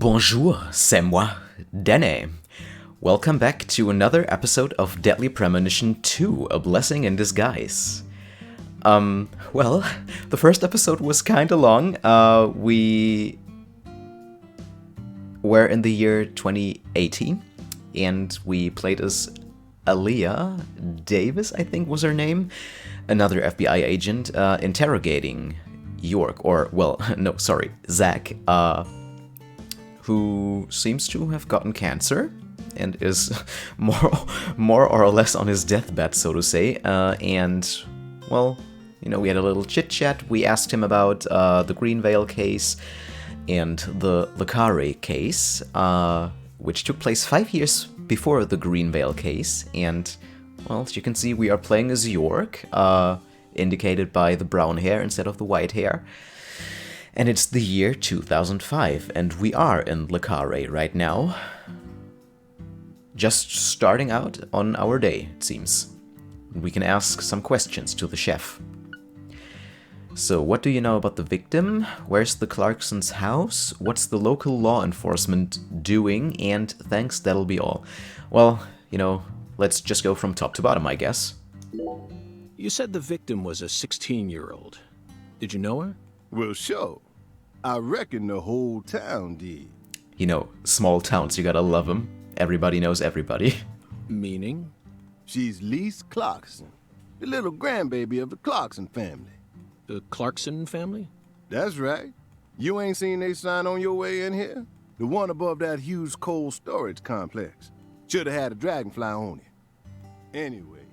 Bonjour, c'est moi, Dene. Welcome back to another episode of Deadly Premonition 2, A Blessing in Disguise. Well, the first episode was kinda long. We were in the year 2018, and we played as Aaliyah Davis, I think was her name, another FBI agent, interrogating Zach, who seems to have gotten cancer and is more or less on his deathbed, so to say. We had a little chit-chat. We asked him about the Greenvale case and the Carré case, which took place 5 years before the Greenvale case. And, well, as you can see, we are playing as York, indicated by the brown hair instead of the white hair. And it's the year 2005, and we are in Le Carré right now. Just starting out on our day, it seems. We can ask some questions to the chef. So, what do you know about the victim? Where's the Clarksons' house? What's the local law enforcement doing? And thanks, that'll be all. Well, let's just go from top to bottom, I guess. You said the victim was a 16-year-old. Did you know her? Well, sure. I reckon the whole town did. Small towns, you gotta love them. Everybody knows everybody. Meaning? She's Lise Clarkson, the little grandbaby of the Clarkson family. The Clarkson family? That's right. You ain't seen they sign on your way in here? The one above that huge cold storage complex. Should have had a dragonfly on it. Anyway,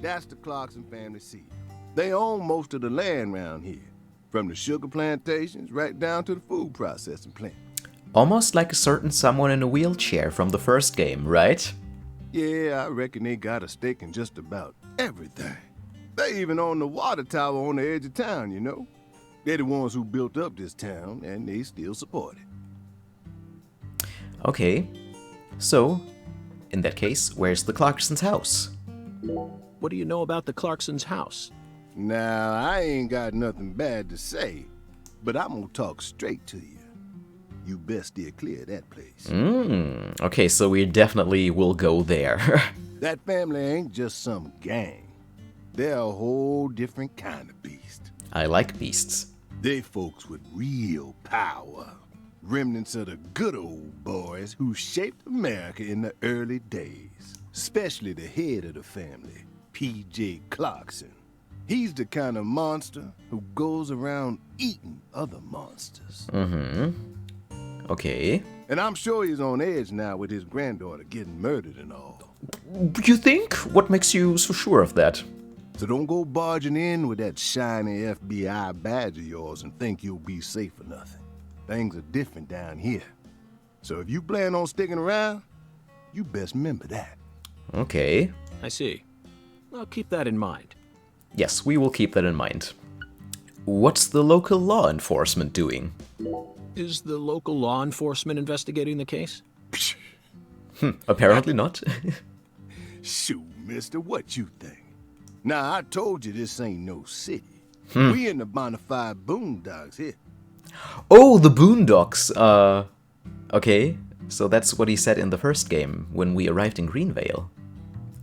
that's the Clarkson family seat. They own most of the land around here, from the sugar plantations right down to the food processing plant. Almost like a certain someone in a wheelchair from the first game, right? Yeah, I reckon they got a stake in just about everything. They even own the water tower on the edge of town, They're the ones who built up this town, and they still support it. Okay, so, in that case, where's the Clarksons' house? What do you know about the Clarksons' house? Now, I ain't got nothing bad to say, but I'm gonna talk straight to you. You best steer clear of that place. Okay, so we definitely will go there. That family ain't just some gang. They're a whole different kind of beast. I like beasts. They folks with real power. Remnants of the good old boys who shaped America in the early days. Especially the head of the family, P.J. Clarkson. He's the kind of monster who goes around eating other monsters. Okay. And I'm sure he's on edge now with his granddaughter getting murdered and all. You think? What makes you so sure of that? So don't go barging in with that shiny FBI badge of yours and think you'll be safe for nothing. Things are different down here. So if you plan on sticking around, you best remember that. Okay. I see. I'll keep that in mind. Yes, we will keep that in mind. What's the local law enforcement doing? Is the local law enforcement investigating the case? Apparently not. Shoot, mister, what you think? Now, I told you this ain't no city. We in the bonafide boondocks here. Oh, the Boondocks. Okay. So that's what he said in the first game when we arrived in Greenvale.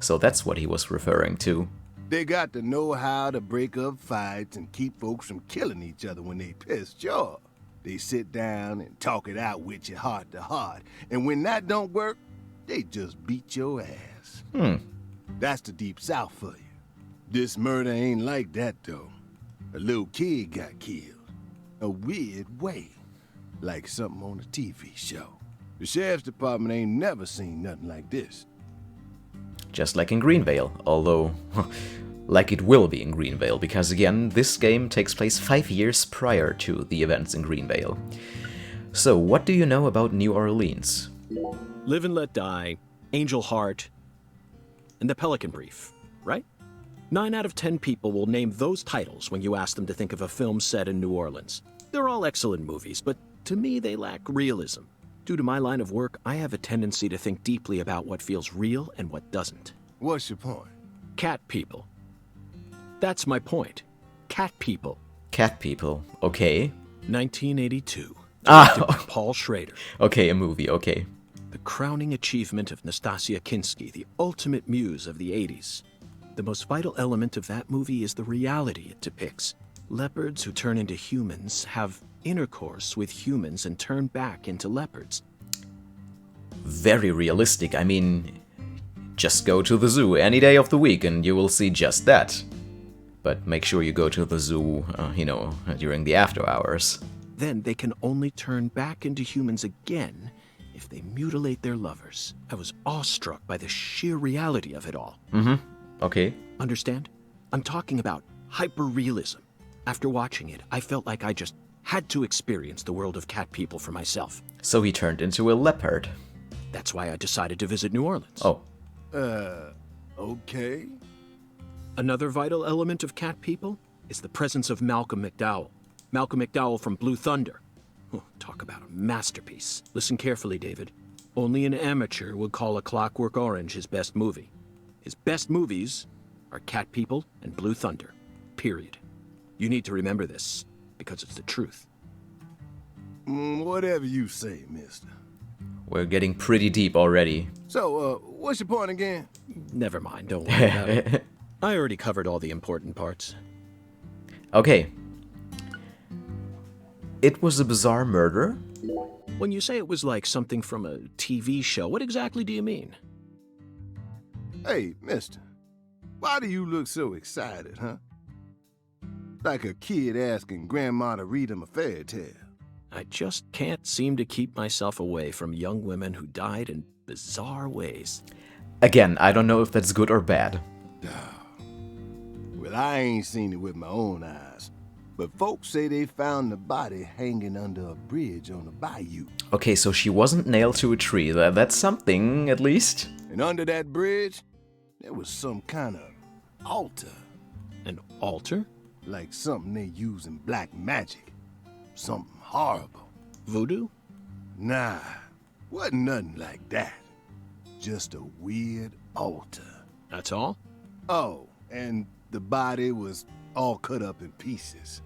So that's what he was referring to. They got to know how to break up fights and keep folks from killing each other when they pissed you off. They sit down and talk it out with you heart to heart. And when that don't work, they just beat your ass. That's the Deep South for you. This murder ain't like that, though. A little kid got killed. A weird way. Like something on a TV show. The sheriff's department ain't never seen nothing like this. Just like in Greenvale, although, like it will be in Greenvale, because again, this game takes place 5 years prior to the events in Greenvale. So, what do you know about New Orleans? Live and Let Die, Angel Heart, and The Pelican Brief, right? 9 out of 10 people will name those titles when you ask them to think of a film set in New Orleans. They're all excellent movies, but to me they lack realism. Due to my line of work, I have a tendency to think deeply about what feels real and what doesn't. What's your point? Cat people. That's my point. Cat people. Cat people, okay. 1982. directed by Ah, Paul Schrader. okay, a movie, okay. The crowning achievement of Nastasia Kinski, the ultimate muse of the 80s. The most vital element of that movie is the reality it depicts. Leopards who turn into humans have intercourse with humans and turn back into leopards. Very realistic. I mean, just go to the zoo any day of the week and you will see just that. But make sure you go to the zoo, during the after hours. Then they can only turn back into humans again if they mutilate their lovers. I was awestruck by the sheer reality of it all. Okay. Understand? I'm talking about hyper-realism. After watching it, I felt like I just had to experience the world of cat people for myself. So he turned into a leopard. That's why I decided to visit New Orleans. Oh. Okay. Another vital element of cat people is the presence of Malcolm McDowell. Malcolm McDowell from Blue Thunder. Oh, talk about a masterpiece. Listen carefully, David. Only an amateur would call A Clockwork Orange his best movie. His best movies are Cat People and Blue Thunder. Period. You need to remember this, because it's the truth. Whatever you say, mister. We're getting pretty deep already. So, what's your point again? Never mind, don't worry about it. I already covered all the important parts. Okay. It was a bizarre murder. When you say it was like something from a TV show, what exactly do you mean? Hey, mister. Why do you look so excited, huh? Like a kid asking grandma to read him a fairy tale. I just can't seem to keep myself away from young women who died in bizarre ways. Again, I don't know if that's good or bad. Well, I ain't seen it with my own eyes, but folks say they found the body hanging under a bridge on the bayou. Okay, so she wasn't nailed to a tree. That's something, at least. And under that bridge, there was some kind of altar. An altar? Like something they use in black magic. Something horrible. Voodoo? Nah, wasn't nothing like that. Just a weird altar. That's all? Oh, and the body was all cut up in pieces.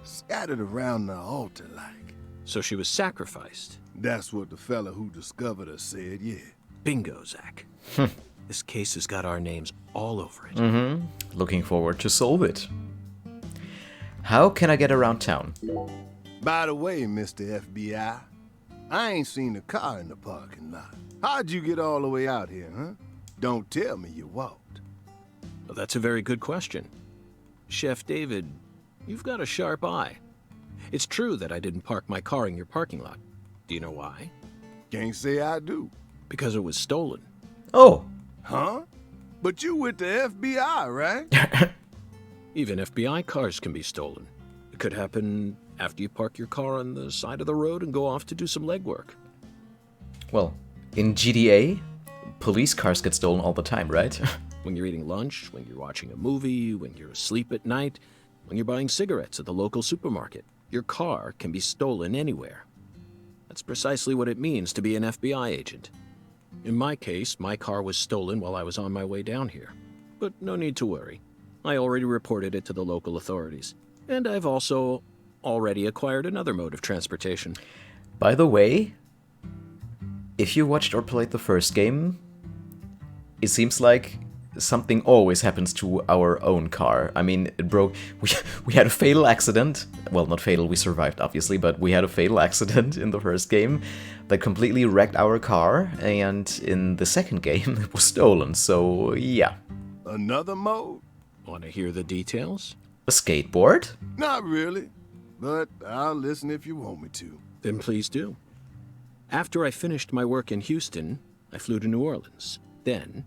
Scattered around the altar like. So she was sacrificed. That's what the fella who discovered her said, yeah. Bingo, Zach. This case has got our names all over it. Looking forward to solve it. How can I get around town? By the way, Mr. FBI, I ain't seen a car in the parking lot. How'd you get all the way out here, huh? Don't tell me you walked. Well, that's a very good question. Chef David, you've got a sharp eye. It's true that I didn't park my car in your parking lot. Do you know why? Can't say I do. Because it was stolen. Oh, Huh? But you with the FBI, right? Even FBI cars can be stolen. It could happen after you park your car on the side of the road and go off to do some legwork. well, in GDA, police cars get stolen all the time, right? When you're eating lunch, when you're watching a movie, when you're asleep at night, when you're buying cigarettes at the local supermarket, your car can be stolen anywhere. That's precisely what it means to be an FBI agent. In my case, my car was stolen while I was on my way down here. But no need to worry. I already reported it to the local authorities. And I've also already acquired another mode of transportation. By the way, if you watched or played the first game, it seems like something always happens to our own car. I mean, it broke. We had a fatal accident. Well, not fatal, we survived, obviously, but we had a fatal accident in the first game that completely wrecked our car, and in the second game, it was stolen, so yeah. Another mode? Want to hear the details? A skateboard? Not really, but I'll listen if you want me to. Then please do. After I finished my work in Houston, I flew to New Orleans. Then,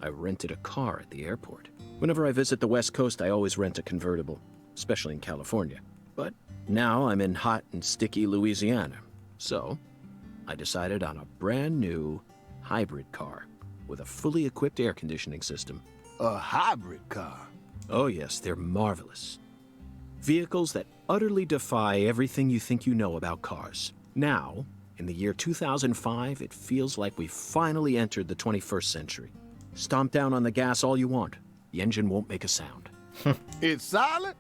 I rented a car at the airport. Whenever I visit the West Coast, I always rent a convertible, especially in California. But now I'm in hot and sticky Louisiana. So, I decided on a brand new hybrid car with a fully equipped air conditioning system. A hybrid car? Oh yes, they're marvelous. Vehicles that utterly defy everything you think you know about cars. Now, in the year 2005, it feels like we've finally entered the 21st century. Stomp down on the gas all you want. The engine won't make a sound. It's silent?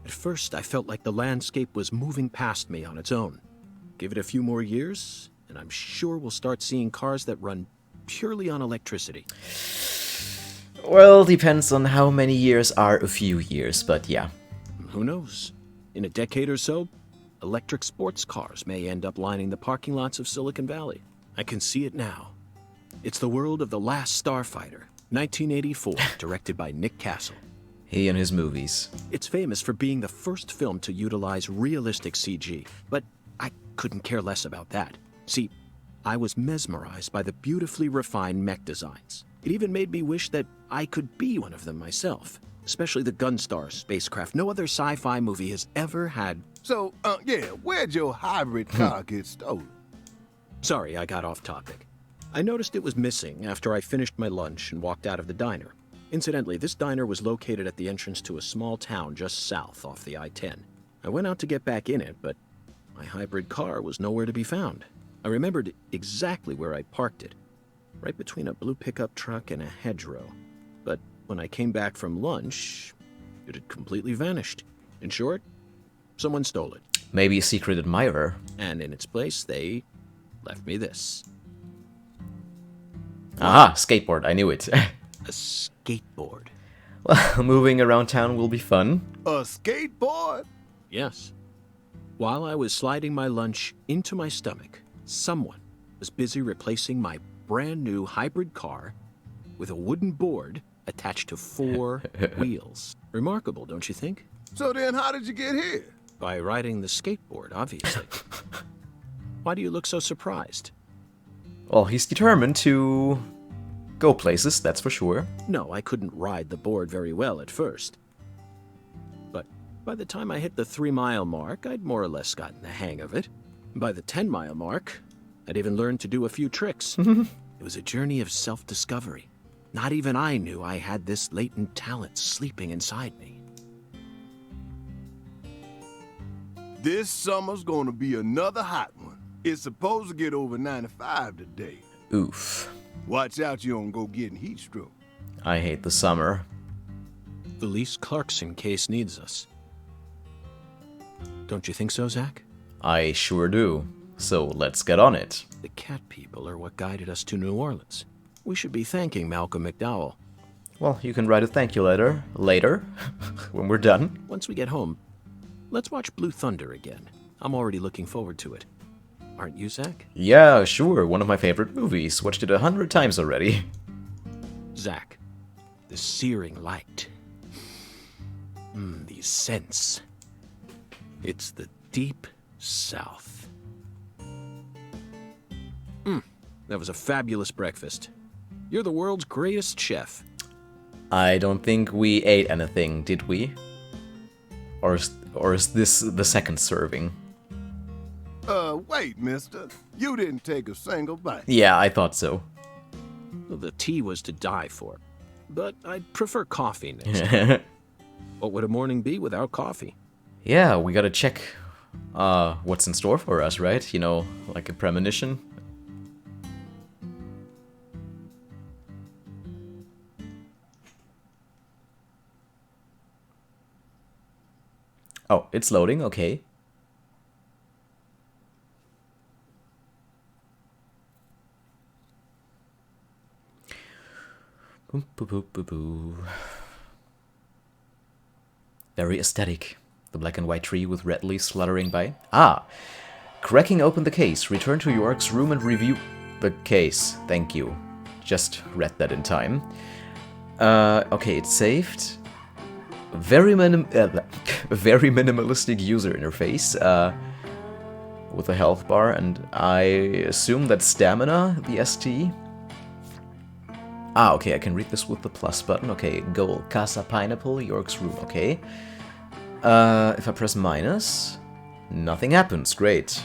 At first, I felt like the landscape was moving past me on its own. Give it a few more years, and I'm sure we'll start seeing cars that run purely on electricity. Well, depends on how many years are a few years, but yeah. Who knows? In a decade or so, electric sports cars may end up lining the parking lots of Silicon Valley. I can see it now. It's the world of The Last Starfighter, 1984, directed by Nick Castle. He and his movies. It's famous for being the first film to utilize realistic CG, but I couldn't care less about that. See, I was mesmerized by the beautifully refined mech designs. It even made me wish that I could be one of them myself, especially the Gunstar spacecraft. No other sci-fi movie has ever had. So, where'd your hybrid car get stolen? Sorry, I got off topic. I noticed it was missing after I finished my lunch and walked out of the diner. Incidentally, this diner was located at the entrance to a small town just south off the I-10. I went out to get back in it, but my hybrid car was nowhere to be found. I remembered exactly where I parked it, right between a blue pickup truck and a hedgerow. But when I came back from lunch, it had completely vanished. In short, someone stole it. Maybe a secret admirer. And in its place, they left me this. Aha, skateboard, I knew it. A skateboard. Well, moving around town will be fun. A skateboard? Yes. While I was sliding my lunch into my stomach, someone was busy replacing my brand new hybrid car with a wooden board attached to 4 wheels. Remarkable, don't you think? So then how did you get here? By riding the skateboard, obviously. Why do you look so surprised? Well, he's determined to go places, that's for sure. No, I couldn't ride the board very well at first. But by the time I hit the 3-mile mark, I'd more or less gotten the hang of it. By the 10-mile mark, I'd even learned to do a few tricks. It was a journey of self-discovery. Not even I knew I had this latent talent sleeping inside me. This summer's gonna be another hot one. It's supposed to get over 95 today. Oof. Watch out you don't go getting heat stroke. I hate the summer. The Lise Clarkson case needs us. Don't you think so, Zach? I sure do. So let's get on it. The cat people are what guided us to New Orleans. We should be thanking Malcolm McDowell. Well, you can write a thank you letter later, when we're done. Once we get home, let's watch Blue Thunder again. I'm already looking forward to it. Aren't you, Zach? Yeah, sure, one of my favorite movies. Watched it 100 times already. Zach, the searing light. These scents. It's the deep south. That was a fabulous breakfast. You're the world's greatest chef. I don't think we ate anything, did we? Or is this the second serving? Wait, mister. You didn't take a single bite. Yeah, I thought so. Well, the tea was to die for. But I'd prefer coffee next time. What would a morning be without coffee? Yeah, we gotta check what's in store for us, right? You know, like a premonition. Oh, it's loading, okay. Boom, boo, boo, boo, boo. Very aesthetic. The black and white tree with red leaves fluttering by. Ah! Cracking open the case. Return to York's room and review the case. Thank you. Just read that in time. Okay, it's saved. Very minimalistic user interface. With a health bar, and I assume that's stamina, the ST. Ah, okay, I can read this with the plus button. Okay, goal, Casa Pineapple, York's room, okay. If I press minus, nothing happens, great.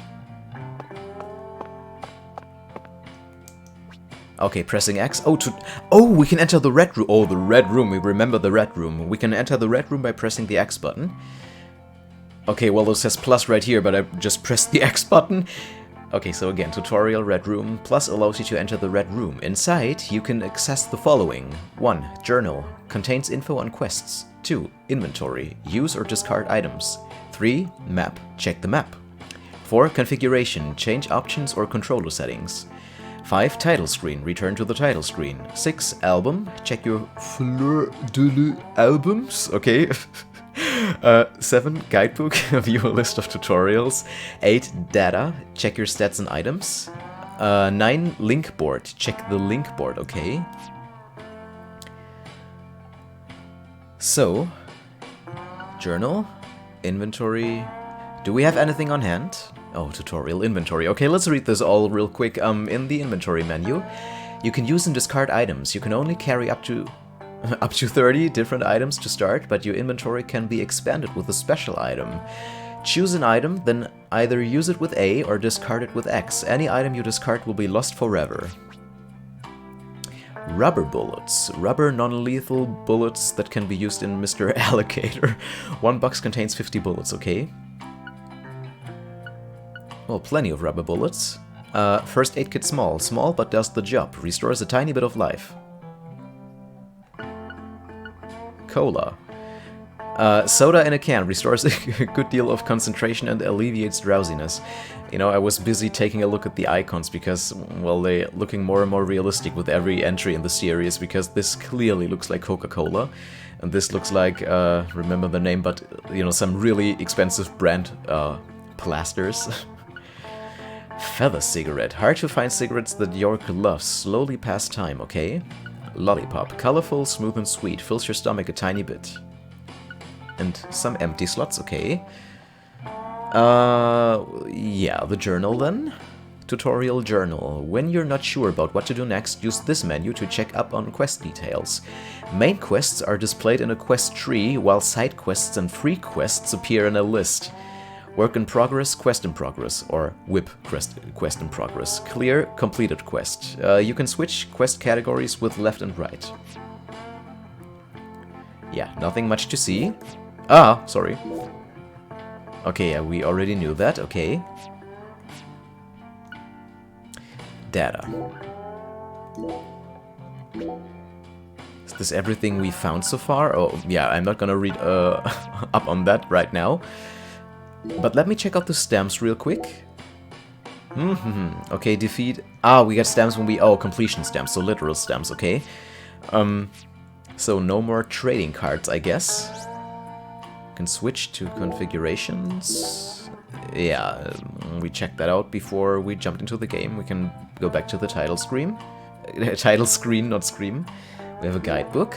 Okay, pressing X. Oh, we can enter the red room. Oh, the red room, we remember the red room. We can enter the red room by pressing the X button. Okay, well, it says plus right here, but I just pressed the X button. Okay, so again, tutorial, red room, plus allows you to enter the red room. Inside, you can access the following. 1. Journal. Contains info on quests. 2. Inventory. Use or discard items. 3. Map. Check the map. 4. Configuration. Change options or controller settings. 5. Title screen. Return to the title screen. 6. Album. Check your fleur de albums. Okay. 7. Guidebook. View a list of tutorials. 8. Data. Check your stats and items. 9. Link board. Check the link board. Okay. So, journal, inventory. Do we have anything on hand? Oh, tutorial, inventory. Okay, let's read this all real quick. In the inventory menu, you can use and discard items. You can only carry up to 30 different items to start, but your inventory can be expanded with a special item. Choose an item, then either use it with A or discard it with X. Any item you discard will be lost forever. Rubber bullets. Rubber non-lethal bullets that can be used in Mr. Alligator. 1 box contains 50 bullets, okay. Well, plenty of rubber bullets. First aid kit small. Small but does the job. Restores a tiny bit of life. Cola. Soda in a can. Restores a good deal of concentration and alleviates drowsiness. You know, I was busy taking a look at the icons because, well, they're looking more and more realistic with every entry in the series, because this clearly looks like Coca-Cola, and this looks like, remember the name, but, you know, some really expensive brand plasters. Feather cigarette. Hard to find cigarettes that York loves. Slowly pass time, okay? Lollipop. Colorful, smooth and sweet. Fills your stomach a tiny bit. And some empty slots, okay. Yeah, the journal then. Tutorial journal. When you're not sure about what to do next, use this menu to check up on quest details. Main quests are displayed in a quest tree, while side quests and free quests appear in a list. Work in progress, quest in progress, or WIP quest in progress. Clear, completed quest. You can switch quest categories with left and right. Yeah, nothing much to see. Ah, sorry. Okay, yeah, we already knew that, okay. Data. Is this everything we found so far? Oh, yeah, I'm not gonna read up on that right now. But let me check out the stamps real quick. Okay, defeat... Ah, we got stamps when we... Oh, completion stamps, so literal stamps, okay. So no more trading cards, I guess. Can switch to configurations. Yeah, we checked that out before we jumped into the game. We can go back to the title screen. Title screen, not scream. We have a guidebook.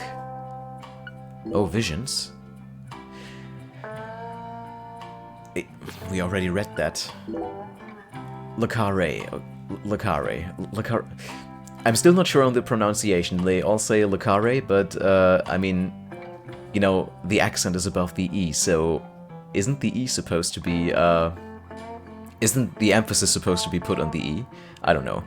Oh, visions. We already read that. Le Carré. Le Carré. I'm still not sure on the pronunciation. They all say Le Carré, but, I mean, you know, the accent is above the E, so isn't the E supposed to be, isn't the emphasis supposed to be put on the E? I don't know.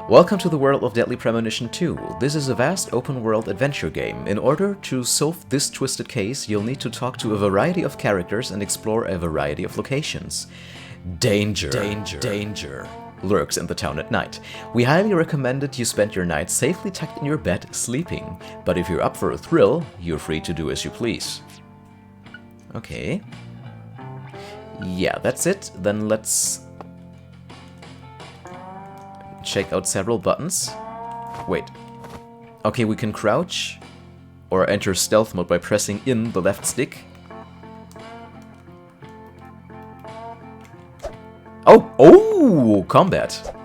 Welcome to the world of Deadly Premonition 2. This is a vast open-world adventure game. In order to solve this twisted case, you'll need to talk to a variety of characters and explore a variety of locations. Danger lurks in the town at night. We highly recommend that you spend your night safely tucked in your bed, sleeping. But if you're up for a thrill, you're free to do as you please. Okay. Yeah, that's it. Then let's check out several buttons. Wait. Okay, we can crouch or enter stealth mode by pressing in the left stick. Oh, combat.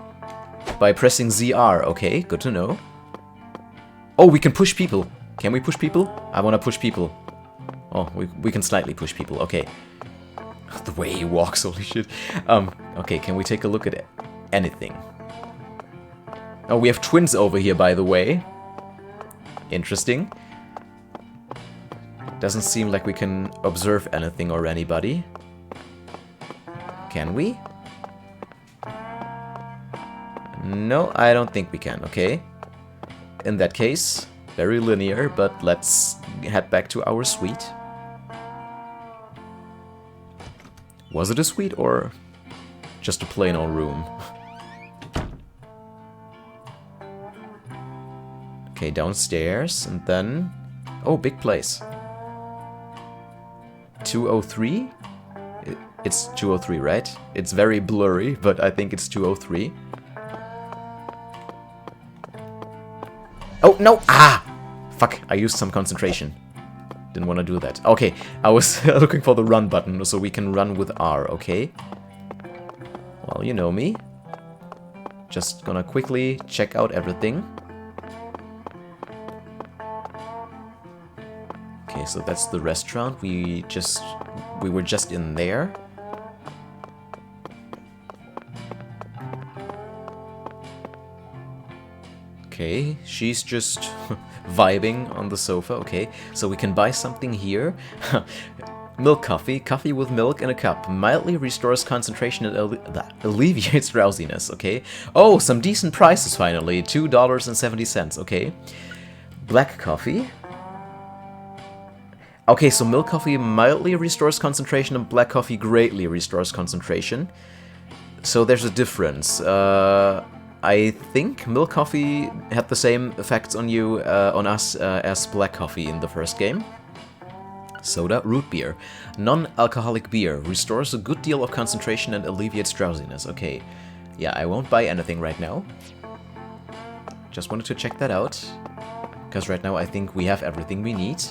By pressing ZR, okay, good to know. Oh, we can push people. Can we push people? I want to push people. Oh, we can slightly push people, okay. The way he walks, holy shit. Okay, can we take a look at anything? Oh, we have twins over here, by the way. Interesting. Doesn't seem like we can observe anything or anybody. Can we? No, I don't think we can, okay. In that case, very linear, but let's head back to our suite. Was it a suite or just a plain old room? Okay, downstairs, and then... Oh, big place. 203? It's 203, right? It's very blurry, but I think it's 203. Oh, no! Ah! Fuck, I used some concentration. Didn't want to do that. Okay, I was looking for the run button, so we can run with R, okay? Well, you know me. Just gonna quickly check out everything. Okay, so that's the restaurant. We were just in there. Okay, she's just vibing on the sofa. Okay, so we can buy something here. Milk coffee. Coffee with milk in a cup. Mildly restores concentration and alleviates drowsiness. Okay. Oh, some decent prices finally. $2.70. Okay. Black coffee. Okay, so milk coffee mildly restores concentration and black coffee greatly restores concentration. So there's a difference. I think milk coffee had the same effects on you, on us, as black coffee in the first game. Soda, root beer. Non-alcoholic beer. Restores a good deal of concentration and alleviates drowsiness. Okay. Yeah, I won't buy anything right now. Just wanted to check that out. Because right now I think we have everything we need.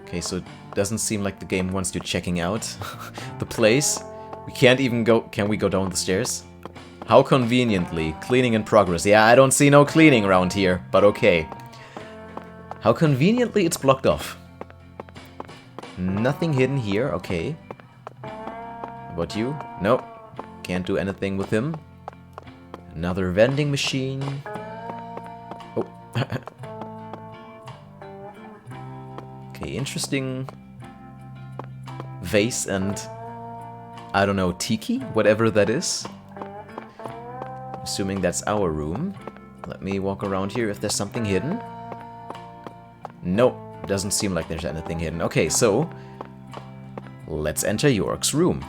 Okay, so it doesn't seem like the game wants you checking out the place. We can't even go... Can we go down the stairs? How conveniently. Cleaning in progress. Yeah, I don't see no cleaning around here, but okay. How conveniently it's blocked off. Nothing hidden here, okay. How about you? Nope. Can't do anything with him. Another vending machine. Oh. Okay, interesting vase and... I don't know, tiki? Whatever that is. Assuming that's our room. Let me walk around here if there's something hidden. Nope, doesn't seem like there's anything hidden. Okay, so... let's enter York's room.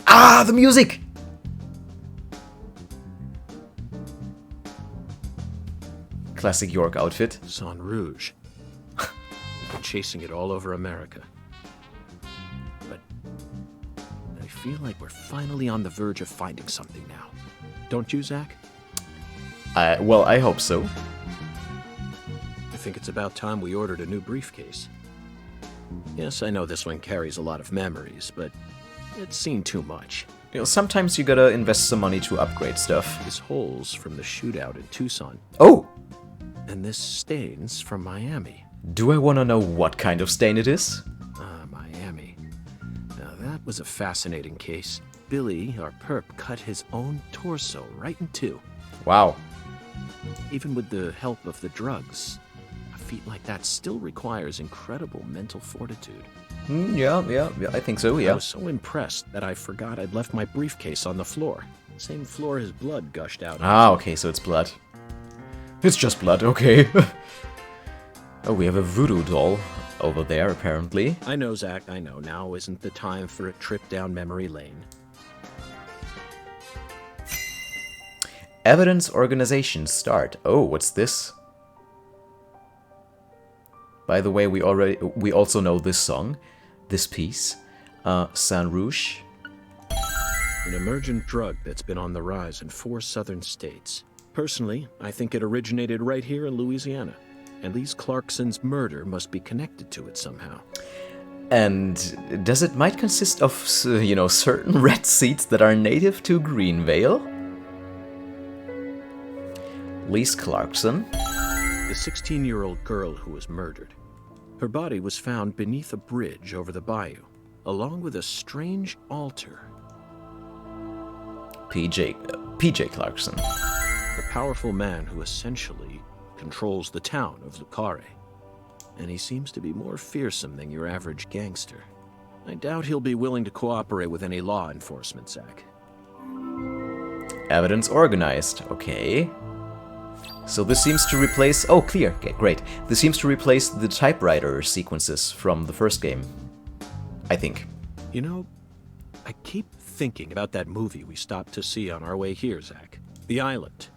Ah, the music! Classic York outfit. Sang Rouge. We've been chasing it all over America. But I feel like we're finally on the verge of finding something now. Don't you, Zach? Well, I hope so. I think it's about time we ordered a new briefcase. Yes, I know this one carries a lot of memories, but it's seen too much. You know, sometimes you gotta invest some money to upgrade stuff. This hole's from the shootout in Tucson. Oh! And this stain's from Miami. Do I wanna know what kind of stain it is? Miami. Now that was a fascinating case. Billy, our perp, cut his own torso right in two. Wow. Even with the help of the drugs, a feat like that still requires incredible mental fortitude. Yeah, I think so, yeah. I was so impressed that I forgot I'd left my briefcase on the floor. Same floor his blood gushed out. Ah, okay, so it's blood. It's just blood, okay. Oh, we have a voodoo doll over there, apparently. I know, Zach, I know. Now isn't the time for a trip down memory lane. Evidence organization start. Oh, what's this? By the way, we also know this song, this piece, Sang Rouge. An emergent drug that's been on the rise in 4 southern states. Personally, I think it originated right here in Louisiana, and Lise Clarkson's murder must be connected to it somehow. And does it might consist of, you know, certain red seeds that are native to Greenvale? Lise Clarkson. The 16-year-old girl who was murdered. Her body was found beneath a bridge over the bayou, along with a strange altar. PJ Clarkson. A powerful man who essentially controls the town of Carré. And he seems to be more fearsome than your average gangster. I doubt he'll be willing to cooperate with any law enforcement, Zach. Evidence organized. Okay. So this seems to replace... Oh, clear. Okay, great. This seems to replace the typewriter sequences from the first game. I think. You know, I keep thinking about that movie we stopped to see on our way here, Zach. The Island,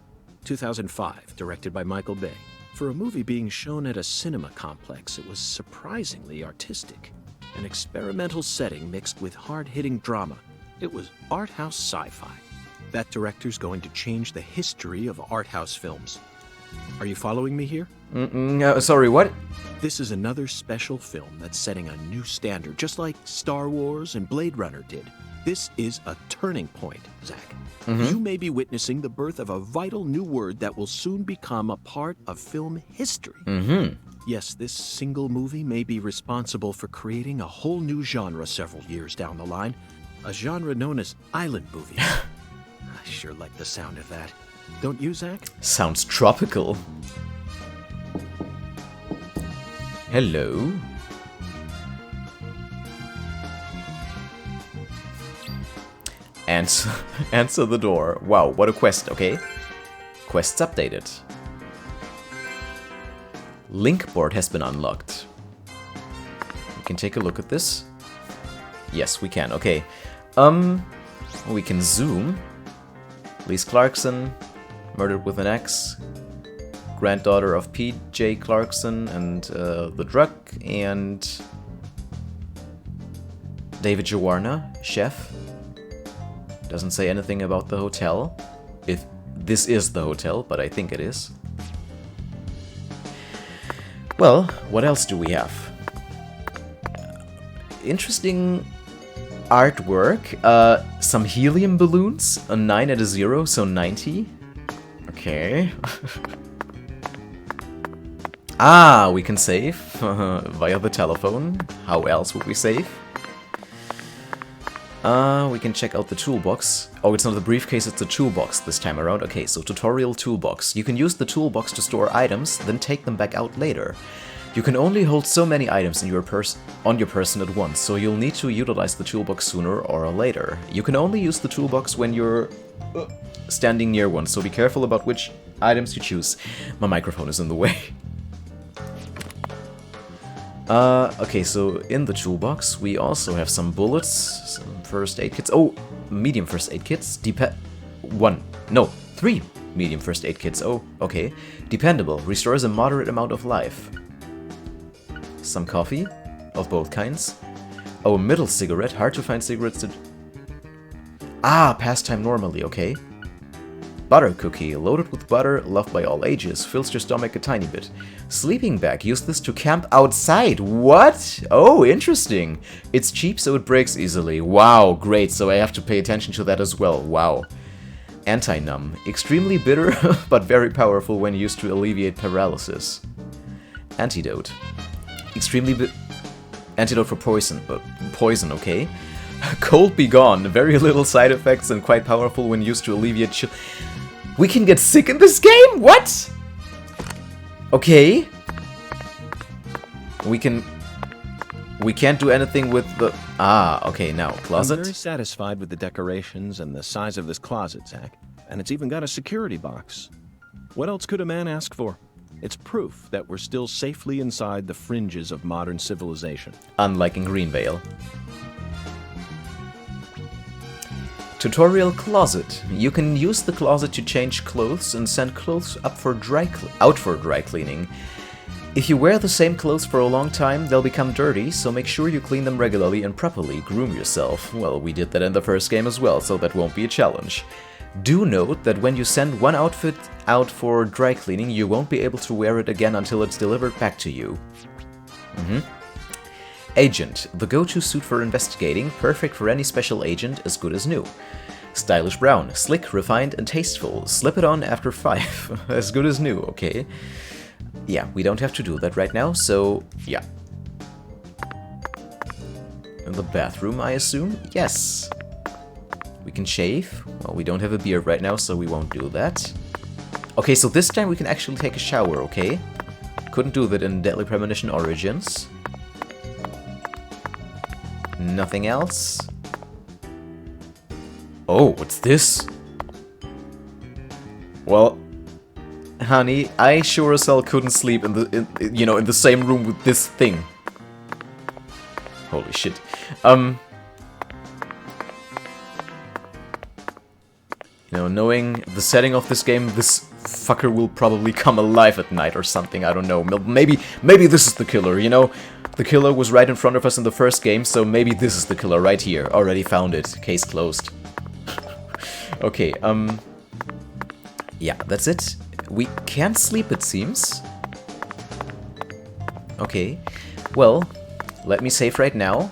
2005, directed by Michael Bay. For a movie being shown at a cinema complex, it was surprisingly artistic. An experimental setting mixed with hard-hitting drama. It was art house sci-fi. That director's going to change the history of art house films. Are you following me here? Sorry, what? This is another special film that's setting a new standard, just like Star Wars and Blade Runner did. This is a turning point, Zach. You may be witnessing the birth of a vital new word that will soon become a part of film history. Yes, this single movie may be responsible for creating a whole new genre several years down the line. A genre known as island movies. I sure like the sound of that. Don't you, Zach? Sounds tropical. Hello. Answer the door. Wow, what a quest, okay. Quests updated. Link board has been unlocked. We can take a look at this. Yes, we can, okay. We can zoom. Lise Clarkson, murdered with an X. Granddaughter of P.J. Clarkson and the drug, and David Jawara, chef. Doesn't say anything about the hotel. If this is the hotel, but I think it is. Well, what else do we have? Interesting artwork. Some helium balloons. A 9 and a 0, so 90. Okay. Ah, we can save via the telephone. How else would we save? We can check out the toolbox. Oh, it's not the briefcase, it's the toolbox this time around. Okay, so tutorial toolbox. You can use the toolbox to store items, then take them back out later. You can only hold so many items in your on your person at once, so you'll need to utilize the toolbox sooner or later. You can only use the toolbox when you're standing near one, so be careful about which items you choose. My microphone is in the way. Okay, so in the toolbox we also have some bullets, some first aid kits. Oh, medium first aid kits. 3 medium first aid kits. Oh, okay. Dependable, restores a moderate amount of life. Some coffee, of both kinds. Oh, middle cigarette, hard to find cigarettes that... Ah, pastime normally, okay. Butter cookie, loaded with butter, loved by all ages, fills your stomach a tiny bit. Sleeping bag, use this to camp outside. What? Oh, interesting. It's cheap, so it breaks easily. Wow, great, so I have to pay attention to that as well. Wow. Anti-numb, extremely bitter, but very powerful when used to alleviate paralysis. Antidote, extremely antidote for poison, okay. Cold be gone, very little side effects and quite powerful when used to alleviate chill. We can get sick in this game? What? Okay. We can't do anything with the... Ah, okay, now, closet. I'm very satisfied with the decorations and the size of this closet, Zach. And it's even got a security box. What else could a man ask for? It's proof that we're still safely inside the fringes of modern civilization. Unlike in Greenvale. Tutorial closet. You can use the closet to change clothes and send clothes out for dry cleaning. If you wear the same clothes for a long time, they'll become dirty, so make sure you clean them regularly and properly. Groom yourself. Well, we did that in the first game as well, so that won't be a challenge. Do note that when you send one outfit out for dry cleaning, you won't be able to wear it again until it's delivered back to you. Agent, the go-to suit for investigating, perfect for any special agent, as good as new. Stylish brown, slick, refined, and tasteful. Slip it on after 5, as good as new, okay? Yeah, we don't have to do that right now, so yeah. In the bathroom, I assume? Yes. We can shave. Well, we don't have a beard right now, so we won't do that. Okay, so this time we can actually take a shower, okay? Couldn't do that in Deadly Premonition Origins. Nothing else. Oh, what's this? Well, honey, I sure as hell couldn't sleep in the same room with this thing. Holy shit. You know, knowing the setting of this game, this fucker will probably come alive at night or something, I don't know. Maybe this is the killer, you know? The killer was right in front of us in the first game, so maybe this is the killer right here. Already found it. Case closed. Okay, yeah, that's it. We can't sleep, it seems. Okay, well, let me save right now.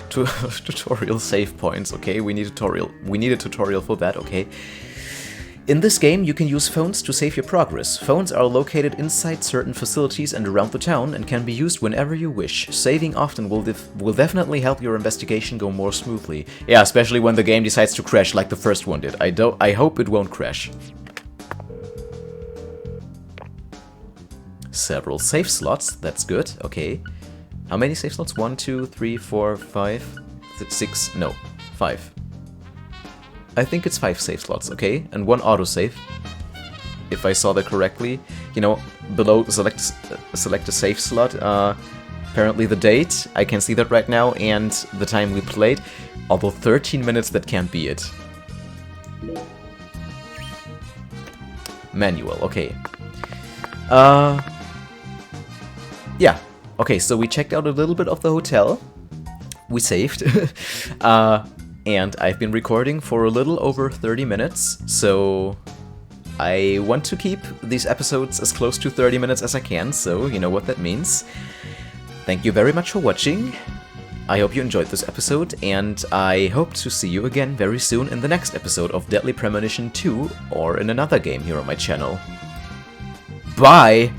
Tutorial save points, okay, we need a tutorial for that, okay. In this game, you can use phones to save your progress. Phones are located inside certain facilities and around the town and can be used whenever you wish. Saving often will definitely help your investigation go more smoothly. Yeah, especially when the game decides to crash like the first one did. I hope it won't crash. Several save slots, that's good, okay. How many save slots? 1, 2, 3, 4, 5, 6, no, 5. I think it's 5 save slots, okay? And 1 autosave, if I saw that correctly. You know, below select a save slot, apparently the date, I can see that right now, and the time we played. Although 13 minutes, that can't be it. Manual, okay. Yeah. Okay, so we checked out a little bit of the hotel. We saved. And I've been recording for a little over 30 minutes, so I want to keep these episodes as close to 30 minutes as I can, so you know what that means. Thank you very much for watching. I hope you enjoyed this episode, and I hope to see you again very soon in the next episode of Deadly Premonition 2, or in another game here on my channel. Bye!